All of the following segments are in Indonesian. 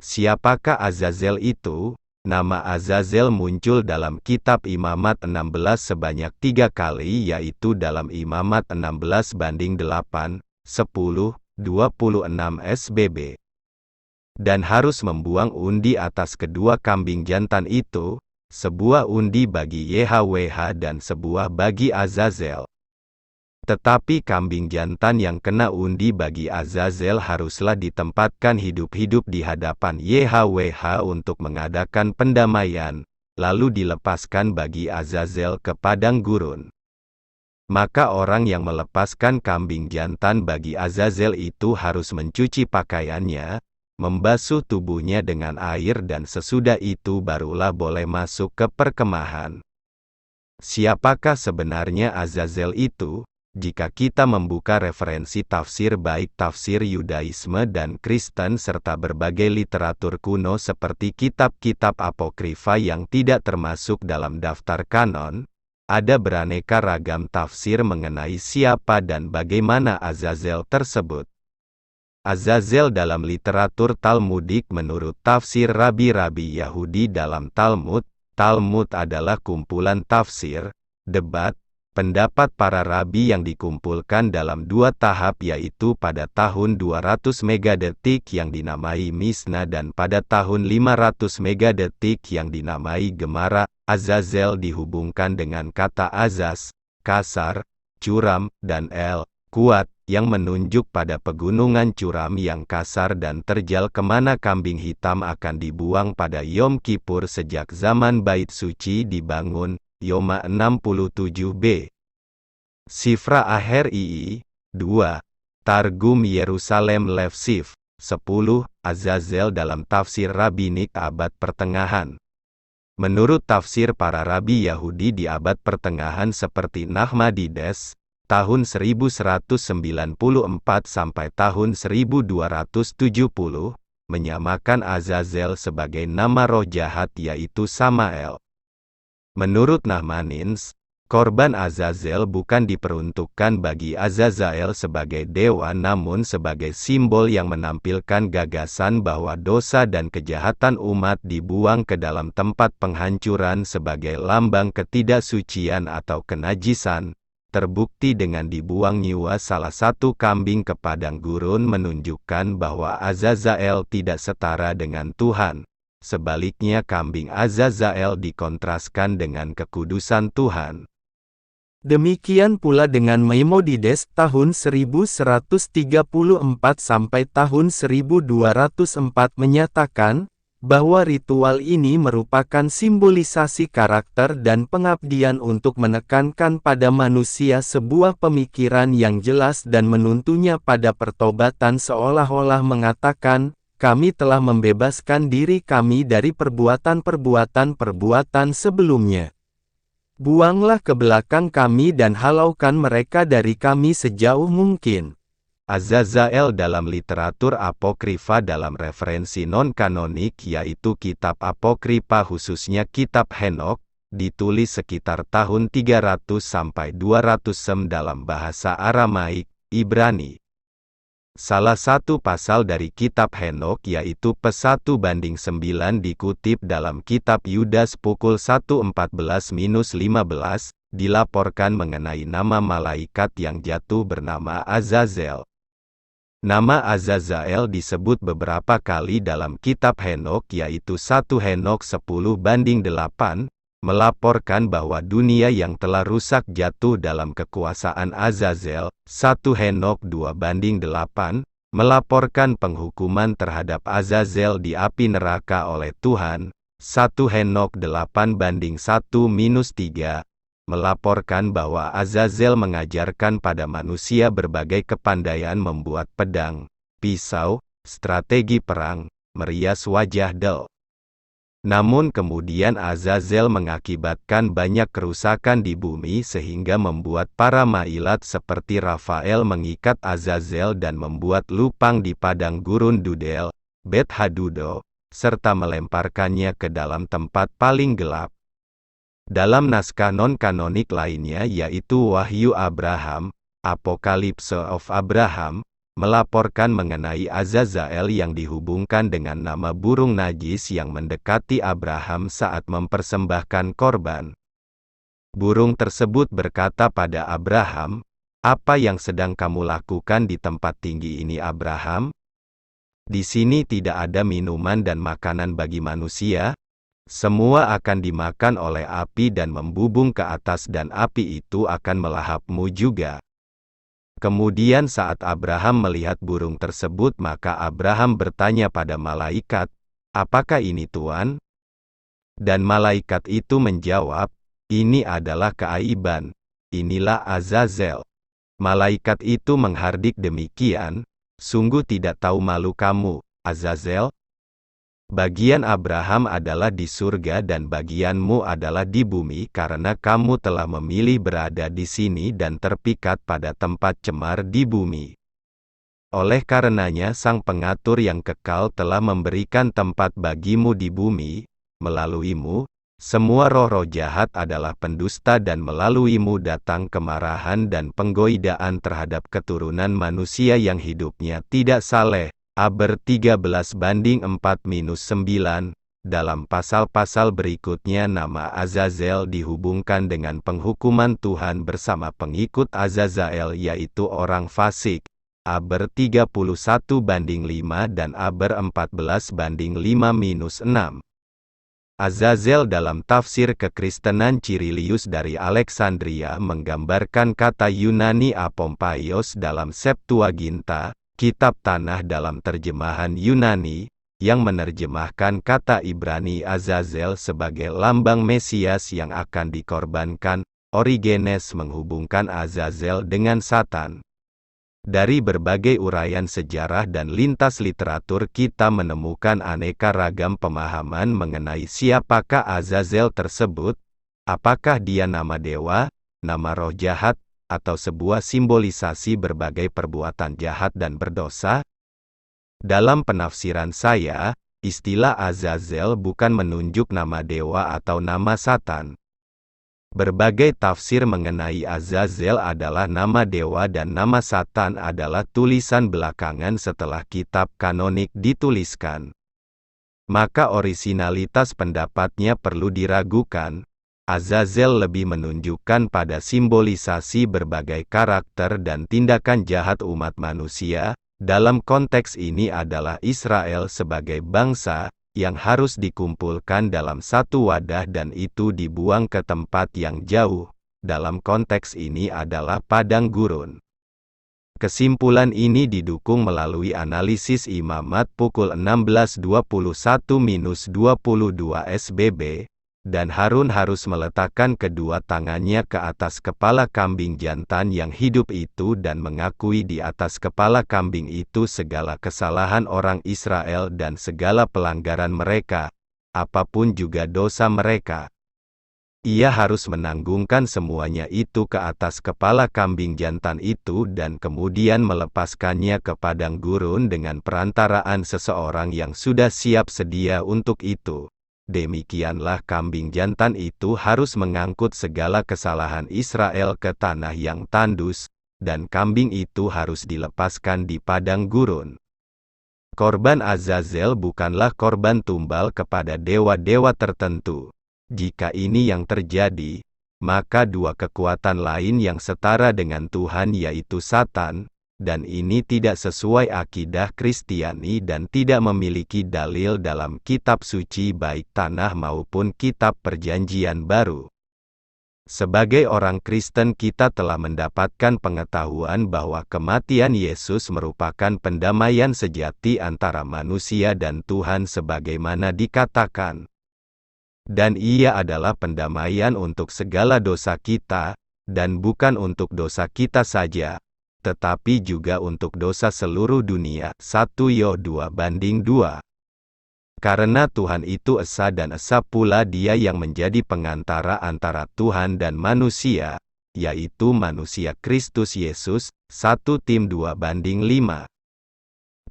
Siapakah Azazel itu? Nama Azazel muncul dalam kitab Imamat 16 sebanyak 3 kali, yaitu dalam Imamat 16:8, 10, 26 SBB. Dan harus membuang undi atas kedua kambing jantan itu, sebuah undi bagi YHWH dan sebuah bagi Azazel. Tetapi kambing jantan yang kena undi bagi Azazel haruslah ditempatkan hidup-hidup di hadapan YHWH untuk mengadakan pendamaian, lalu dilepaskan bagi Azazel ke padang gurun. Maka orang yang melepaskan kambing jantan bagi Azazel itu harus mencuci pakaiannya, membasuh tubuhnya dengan air, dan sesudah itu barulah boleh masuk ke perkemahan. Siapakah sebenarnya Azazel itu? Jika kita membuka referensi tafsir baik tafsir Yudaisme dan Kristen serta berbagai literatur kuno seperti kitab-kitab apokrifa yang tidak termasuk dalam daftar kanon, ada beraneka ragam tafsir mengenai siapa dan bagaimana Azazel tersebut. Azazel dalam literatur Talmudik menurut tafsir rabi-rabi Yahudi dalam Talmud, Talmud adalah kumpulan tafsir, debat, pendapat para rabi yang dikumpulkan dalam 2 tahap, yaitu pada tahun 200 megadetik yang dinamai Misna dan pada tahun 500 megadetik yang dinamai Gemara. Azazel dihubungkan dengan kata azaz, kasar, curam, dan kuat, yang menunjuk pada pegunungan curam yang kasar dan terjal kemana kambing hitam akan dibuang pada Yom Kippur sejak zaman Bait Suci dibangun. Yoma 67b. Sifra Ahrii 2. Targum Yerusalem Lefsif 10. Azazel dalam tafsir rabbinik abad pertengahan. Menurut tafsir para rabi Yahudi di abad pertengahan seperti Nachmanides, tahun 1194 sampai tahun 1270, menyamakan Azazel sebagai nama roh jahat yaitu Samael. Menurut Nachmanides, korban Azazel bukan diperuntukkan bagi Azazel sebagai dewa namun sebagai simbol yang menampilkan gagasan bahwa dosa dan kejahatan umat dibuang ke dalam tempat penghancuran sebagai lambang ketidaksucian atau kenajisan, terbukti dengan dibuangnya salah satu kambing ke padang gurun menunjukkan bahwa Azazel tidak setara dengan Tuhan. Sebaliknya kambing Azazel dikontraskan dengan kekudusan Tuhan. Demikian pula dengan Maimonides tahun 1134 sampai tahun 1204 menyatakan, bahwa ritual ini merupakan simbolisasi karakter dan pengabdian untuk menekankan pada manusia sebuah pemikiran yang jelas dan menuntunnya pada pertobatan seolah-olah mengatakan, kami telah membebaskan diri kami dari perbuatan-perbuatan sebelumnya. Buanglah ke belakang kami dan halaukan mereka dari kami sejauh mungkin. Azazel dalam literatur apokrifa dalam referensi non-kanonik yaitu kitab apokrifa khususnya kitab Henokh, ditulis sekitar tahun 300 sampai 200 dalam bahasa Aramaik, Ibrani. Salah satu pasal dari kitab Henokh yaitu P1:9 dikutip dalam kitab Yudas pukul 1:14-15, dilaporkan mengenai nama malaikat yang jatuh bernama Azazel. Nama Azazel disebut beberapa kali dalam kitab Henokh yaitu 1 Henokh 10:8, melaporkan bahwa dunia yang telah rusak jatuh dalam kekuasaan Azazel. 1 Henokh 2:8, melaporkan penghukuman terhadap Azazel di api neraka oleh Tuhan. 1 Henokh 8:1-3, melaporkan bahwa Azazel mengajarkan pada manusia berbagai kepandaian membuat pedang, pisau, strategi perang, merias wajah Del. Namun kemudian Azazel mengakibatkan banyak kerusakan di bumi sehingga membuat para mailat seperti Rafael mengikat Azazel dan membuat lupang di padang gurun Dudel, Bet Hadudo, serta melemparkannya ke dalam tempat paling gelap. Dalam naskah non-kanonik lainnya yaitu Wahyu Abraham, Apocalypse of Abraham, melaporkan mengenai Azazel yang dihubungkan dengan nama burung najis yang mendekati Abraham saat mempersembahkan korban. Burung tersebut berkata pada Abraham, "Apa yang sedang kamu lakukan di tempat tinggi ini, Abraham? Di sini tidak ada minuman dan makanan bagi manusia. Semua akan dimakan oleh api dan membubung ke atas dan api itu akan melahapmu juga." Kemudian saat Abraham melihat burung tersebut maka Abraham bertanya pada malaikat, "Apakah ini Tuan?" Dan malaikat itu menjawab, "Ini adalah keaiban. Inilah Azazel." Malaikat itu menghardik demikian, "Sungguh tidak tahu malu kamu, Azazel? Bagian Abraham adalah di surga dan bagianmu adalah di bumi karena kamu telah memilih berada di sini dan terpikat pada tempat cemar di bumi. Oleh karenanya Sang Pengatur yang kekal telah memberikan tempat bagimu di bumi, melaluimu, semua roh-roh jahat adalah pendusta dan melaluimu datang kemarahan dan penggoidaan terhadap keturunan manusia yang hidupnya tidak saleh." Aber 13:4-9, dalam pasal-pasal berikutnya nama Azazel dihubungkan dengan penghukuman Tuhan bersama pengikut Azazel yaitu orang fasik. Aber 31:5 dan Aber 14:5-6. Azazel dalam tafsir kekristenan Cirilius dari Alexandria menggambarkan kata Yunani apompaios dalam Septuaginta, Kitab Tanah dalam terjemahan Yunani, yang menerjemahkan kata Ibrani Azazel sebagai lambang Mesias yang akan dikorbankan. Origenes menghubungkan Azazel dengan Satan. Dari berbagai uraian sejarah dan lintas literatur kita menemukan aneka ragam pemahaman mengenai siapakah Azazel tersebut, apakah dia nama dewa, nama roh jahat, atau sebuah simbolisasi berbagai perbuatan jahat dan berdosa? Dalam penafsiran saya, istilah Azazel bukan menunjuk nama dewa atau nama Satan. Berbagai tafsir mengenai Azazel adalah nama dewa dan nama Satan adalah tulisan belakangan setelah kitab kanonik dituliskan. Maka orisinalitas pendapatnya perlu diragukan. Azazel lebih menunjukkan pada simbolisasi berbagai karakter dan tindakan jahat umat manusia. Dalam konteks ini adalah Israel sebagai bangsa yang harus dikumpulkan dalam satu wadah dan itu dibuang ke tempat yang jauh. Dalam konteks ini adalah padang gurun. Kesimpulan ini didukung melalui analisis imamat pukul 16:21-22 SBB, dan Harun harus meletakkan kedua tangannya ke atas kepala kambing jantan yang hidup itu dan mengakui di atas kepala kambing itu segala kesalahan orang Israel dan segala pelanggaran mereka, apapun juga dosa mereka. Ia harus menanggungkan semuanya itu ke atas kepala kambing jantan itu dan kemudian melepaskannya ke padang gurun dengan perantaraan seseorang yang sudah siap sedia untuk itu. Demikianlah kambing jantan itu harus mengangkut segala kesalahan Israel ke tanah yang tandus, dan kambing itu harus dilepaskan di padang gurun. Korban Azazel bukanlah korban tumbal kepada dewa-dewa tertentu. Jika ini yang terjadi, maka dua kekuatan lain yang setara dengan Tuhan yaitu Satan, dan ini tidak sesuai akidah Kristiani dan tidak memiliki dalil dalam kitab suci baik tanah maupun kitab perjanjian baru. Sebagai orang Kristen kita telah mendapatkan pengetahuan bahwa kematian Yesus merupakan pendamaian sejati antara manusia dan Tuhan sebagaimana dikatakan. Dan ia adalah pendamaian untuk segala dosa kita, dan bukan untuk dosa kita saja, tetapi juga untuk dosa seluruh dunia. 1 Yoh 2:2. Karena Tuhan itu esa dan esa pula Dia yang menjadi pengantara antara Tuhan dan manusia, yaitu manusia Kristus Yesus. 1 Tim 2:5.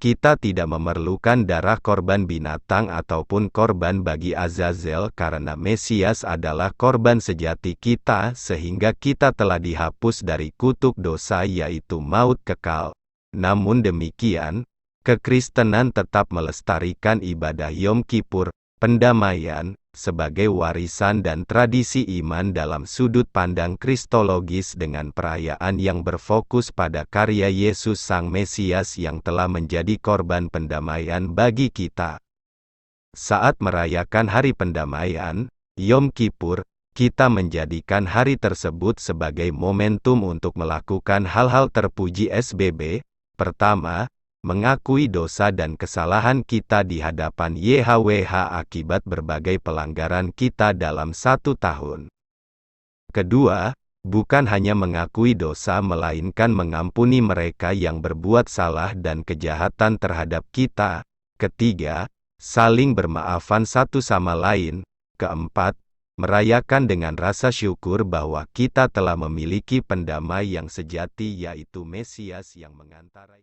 Kita tidak memerlukan darah korban binatang ataupun korban bagi Azazel karena Mesias adalah korban sejati kita sehingga kita telah dihapus dari kutuk dosa yaitu maut kekal. Namun demikian, kekristenan tetap melestarikan ibadah Yom Kippur, pendamaian, sebagai warisan dan tradisi iman dalam sudut pandang kristologis dengan perayaan yang berfokus pada karya Yesus Sang Mesias yang telah menjadi korban pendamaian bagi kita. Saat merayakan Hari Pendamaian, Yom Kippur, kita menjadikan hari tersebut sebagai momentum untuk melakukan hal-hal terpuji SBB. Pertama, mengakui dosa dan kesalahan kita di hadapan YHWH akibat berbagai pelanggaran kita dalam 1 tahun. Kedua, bukan hanya mengakui dosa melainkan mengampuni mereka yang berbuat salah dan kejahatan terhadap kita. Ketiga, saling bermaafan satu sama lain. Keempat, merayakan dengan rasa syukur bahwa kita telah memiliki pendamai yang sejati yaitu Mesias yang mengantarai